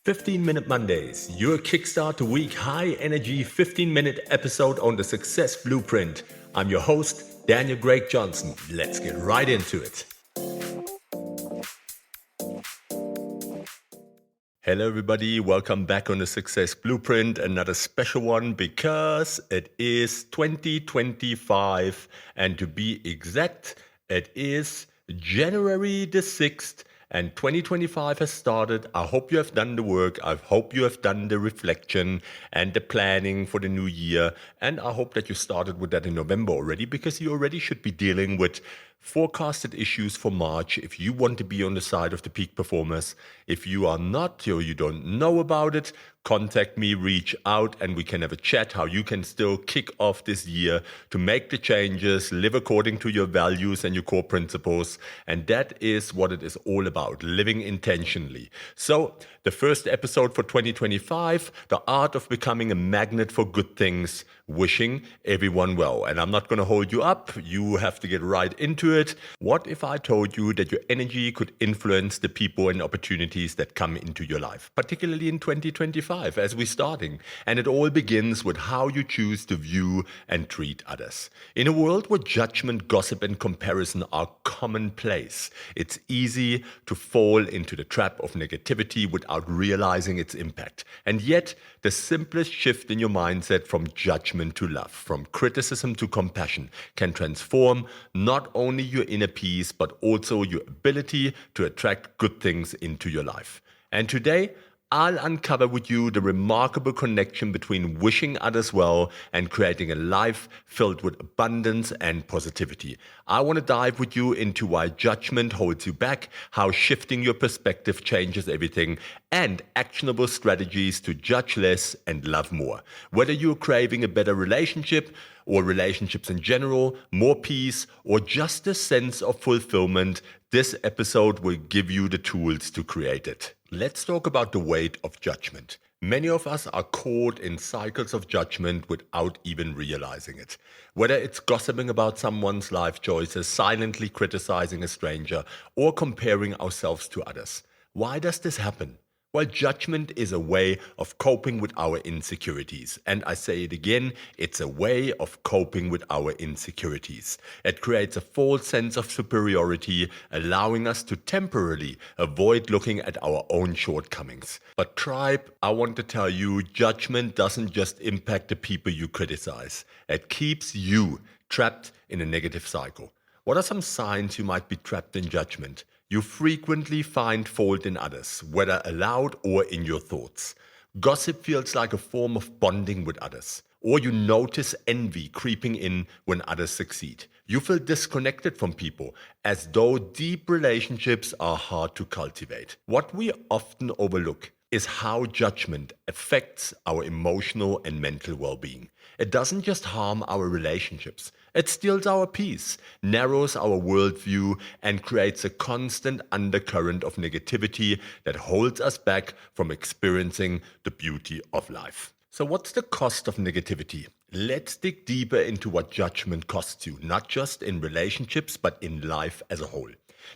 15-Minute Mondays, your kickstart to week high energy 15-minute episode on the Success Blueprint. I'm your host, Daniel Greg Johnson. Let's get right into it. Hello everybody, welcome back on the Success Blueprint, another special one because it is 2025 and to be exact, it is January the 6th and 2025 has started. I hope you have done the work. I hope you have done the reflection and the planning for the new year. And I hope that you started with that in November already because you already should be dealing with forecasted issues for March if you want to be on the side of the peak performers. If you are not or you don't know about it, contact me, reach out, and we can have a chat how you can still kick off this year to make the changes, live according to your values and your core principles. And that is what it is all about, living intentionally. So the first episode for 2025, the art of becoming a magnet for good things, wishing everyone well. And I'm not going to hold you up. You have to get right into it. What if I told you that your energy could influence the people and opportunities that come into your life, particularly in 2025 as we're starting? And it all begins with how you choose to view and treat others. In a world where judgment, gossip, and comparison are commonplace, it's easy to fall into the trap of negativity without realizing its impact. And yet, the simplest shift in your mindset from judgment to love, from criticism to compassion, can transform not only your inner peace, but also your ability to attract good things into your life. And today, I'll uncover with you the remarkable connection between wishing others well and creating a life filled with abundance and positivity. I want to dive with you into why judgment holds you back, how shifting your perspective changes everything, and actionable strategies to judge less and love more. Whether you're craving a better relationship or relationships in general, more peace, or just a sense of fulfillment, this episode will give you the tools to create it. Let's talk about the weight of judgment. Many of us are caught in cycles of judgment without even realizing it. Whether it's gossiping about someone's life choices, silently criticizing a stranger, or comparing ourselves to others. Why does this happen? Well, judgment is a way of coping with our insecurities. And I say it again, it's a way of coping with our insecurities. It creates a false sense of superiority, allowing us to temporarily avoid looking at our own shortcomings. But tribe, I want to tell you, judgment doesn't just impact the people you criticize. It keeps you trapped in a negative cycle. What are some signs you might be trapped in judgment? You frequently find fault in others, whether aloud or in your thoughts. Gossip feels like a form of bonding with others. Or you notice envy creeping in when others succeed. You feel disconnected from people, as though deep relationships are hard to cultivate. What we often overlook is how judgment affects our emotional and mental well-being. It doesn't just harm our relationships. It steals our peace, narrows our worldview, and creates a constant undercurrent of negativity that holds us back from experiencing the beauty of life. So what's the cost of negativity? Let's dig deeper into what judgment costs you, not just in relationships, but in life as a whole.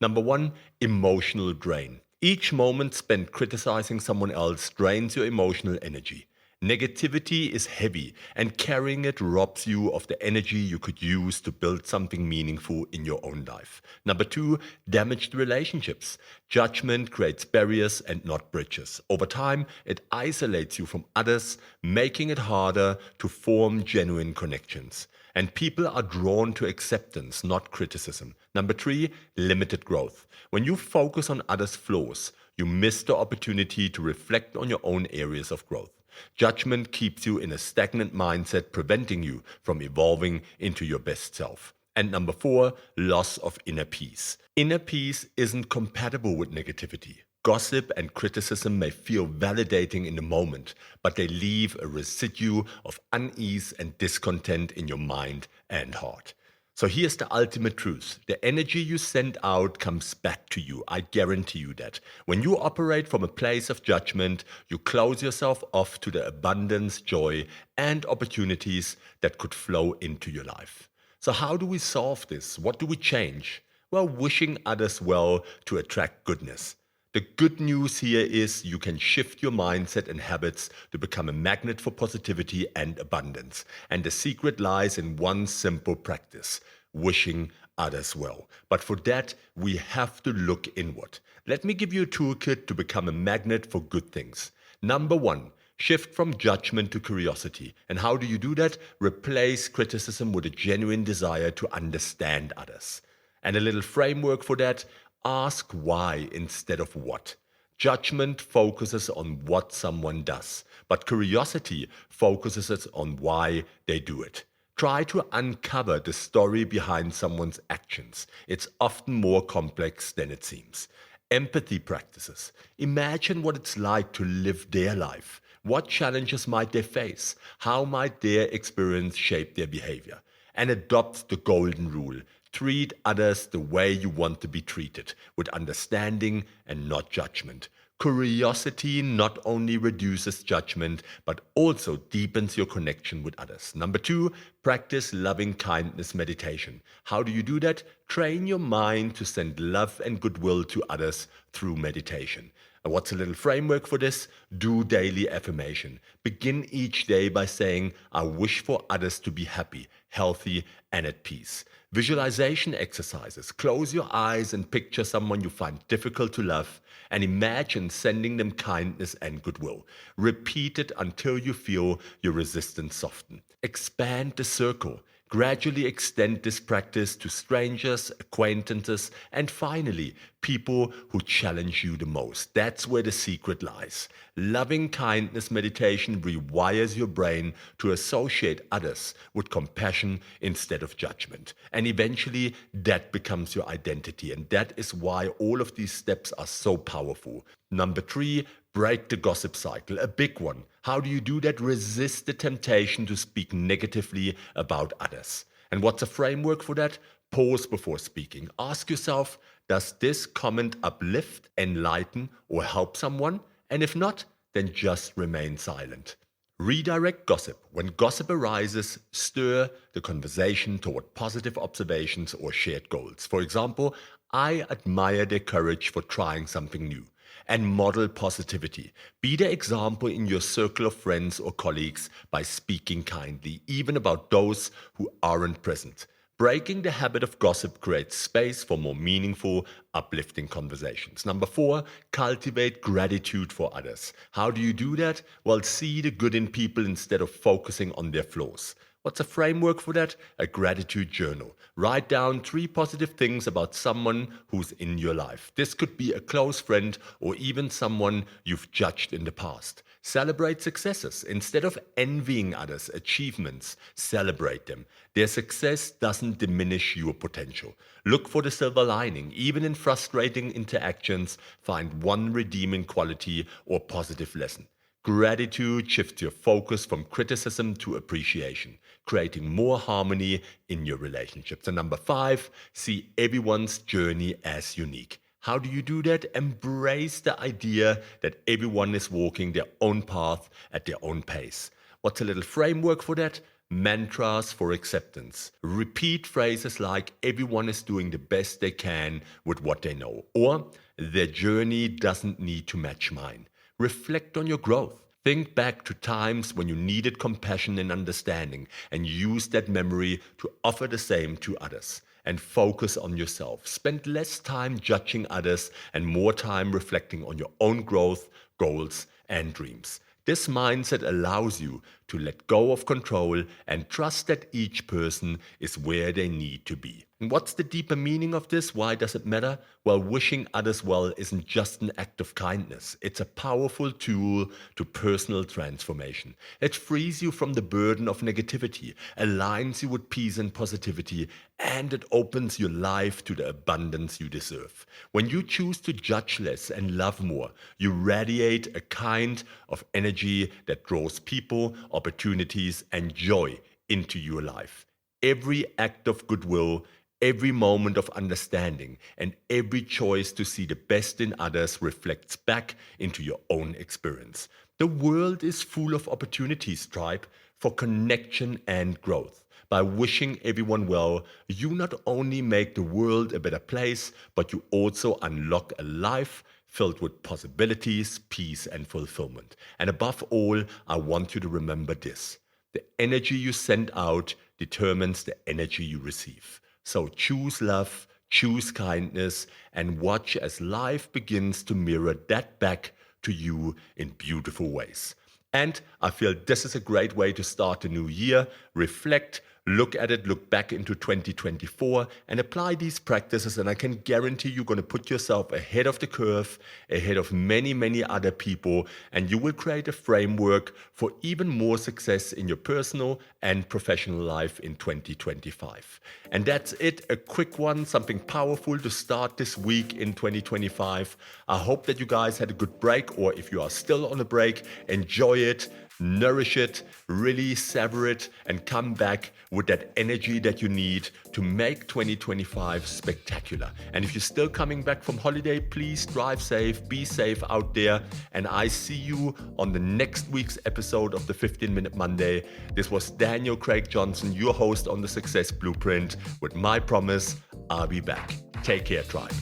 Number one, emotional drain. Each moment spent criticizing someone else drains your emotional energy. Negativity is heavy, and carrying it robs you of the energy you could use to build something meaningful in your own life. Number two, damaged relationships. Judgment creates barriers and not bridges. Over time, it isolates you from others, making it harder to form genuine connections. And people are drawn to acceptance, not criticism. Number three, limited growth. When you focus on others' flaws, you miss the opportunity to reflect on your own areas of growth. Judgment keeps you in a stagnant mindset, preventing you from evolving into your best self. And number four, loss of inner peace. Inner peace isn't compatible with negativity. Gossip and criticism may feel validating in the moment, but they leave a residue of unease and discontent in your mind and heart. So here's the ultimate truth. The energy you send out comes back to you. I guarantee you that. When you operate from a place of judgment, you close yourself off to the abundance, joy, and opportunities that could flow into your life. So how do we solve this? What do we change? Well, wishing others well to attract goodness. The good news here is you can shift your mindset and habits to become a magnet for positivity and abundance. And the secret lies in one simple practice: wishing others well. But for that, we have to look inward. Let me give you a toolkit to become a magnet for good things. Number one, shift from judgment to curiosity. And how do you do that? Replace criticism with a genuine desire to understand others. And a little framework for that: ask why instead of what. Judgment focuses on what someone does, but curiosity focuses on why they do it. Try to uncover the story behind someone's actions. It's often more complex than it seems. Empathy practices. Imagine what it's like to live their life. What challenges might they face? How might their experience shape their behavior? And adopt the golden rule: treat others the way you want to be treated, with understanding and not judgment. Curiosity not only reduces judgment, but also deepens your connection with others. Number two, practice loving kindness meditation. How do you do that? Train your mind to send love and goodwill to others through meditation. And what's a little framework for this? Do daily affirmation. Begin each day by saying, I wish for others to be happy, healthy, and at peace. Visualization exercises. Close your eyes and picture someone you find difficult to love, and imagine sending them kindness and goodwill. Repeat it until you feel your resistance soften. Expand the circle. Gradually extend this practice to strangers, acquaintances, and finally, people who challenge you the most. That's where the secret lies. Loving kindness meditation rewires your brain to associate others with compassion instead of judgment. And eventually, that becomes your identity. And that is why all of these steps are so powerful. Number three, break the gossip cycle, a big one. How do you do that? Resist the temptation to speak negatively about others. And what's a framework for that? Pause before speaking. Ask yourself, does this comment uplift, enlighten, or help someone? And if not, then just remain silent. Redirect gossip. When gossip arises, stir the conversation toward positive observations or shared goals. For example, I admire their courage for trying something new. And model positivity. Be the example in your circle of friends or colleagues by speaking kindly, even about those who aren't present. Breaking the habit of gossip creates space for more meaningful, uplifting conversations. Number four, cultivate gratitude for others. How do you do that? Well, see the good in people instead of focusing on their flaws. What's a framework for that? A gratitude journal. Write down 3 positive things about someone who's in your life. This could be a close friend or even someone you've judged in the past. Celebrate successes. Instead of envying others' achievements, celebrate them. Their success doesn't diminish your potential. Look for the silver lining. Even in frustrating interactions, find one redeeming quality or positive lesson. Gratitude shifts your focus from criticism to appreciation, creating more harmony in your relationships. And number 5, see everyone's journey as unique. How do you do that? Embrace the idea that everyone is walking their own path at their own pace. What's a little framework for that? Mantras for acceptance. Repeat phrases like everyone is doing the best they can with what they know, or their journey doesn't need to match mine. Reflect on your growth. Think back to times when you needed compassion and understanding, and use that memory to offer the same to others. And focus on yourself. Spend less time judging others and more time reflecting on your own growth, goals, and dreams. This mindset allows you to let go of control and trust that each person is where they need to be. And what's the deeper meaning of this? Why does it matter? Well, wishing others well isn't just an act of kindness. It's a powerful tool to personal transformation. It frees you from the burden of negativity, aligns you with peace and positivity, and it opens your life to the abundance you deserve. When you choose to judge less and love more, you radiate a kind of energy that draws people, opportunities, and joy into your life. Every act of goodwill, every moment of understanding, and every choice to see the best in others reflects back into your own experience. The world is full of opportunities, tribe, for connection and growth. By wishing everyone well, you not only make the world a better place, but you also unlock a life filled with possibilities, peace, and fulfillment. And above all, I want you to remember this: the energy you send out determines the energy you receive. So choose love, choose kindness, and watch as life begins to mirror that back to you in beautiful ways. And I feel this is a great way to start the new year. Reflect, look at it, look back into 2024 and apply these practices. And I can guarantee you're going to put yourself ahead of the curve, ahead of many, many other people. And you will create a framework for even more success in your personal and professional life in 2025. And that's it, a quick one, something powerful to start this week in 2025. I hope that you guys had a good break, or if you are still on a break, enjoy it, nourish it, really savor it, and come back with that energy that you need to make 2025 spectacular. And if you're still coming back from holiday, please drive safe, be safe out there. And I see you on the next week's episode of the 15-Minute Monday. This was Daniel Craig Johnson, your host on the Success Blueprint, with my promise, I'll be back. Take care, tribe.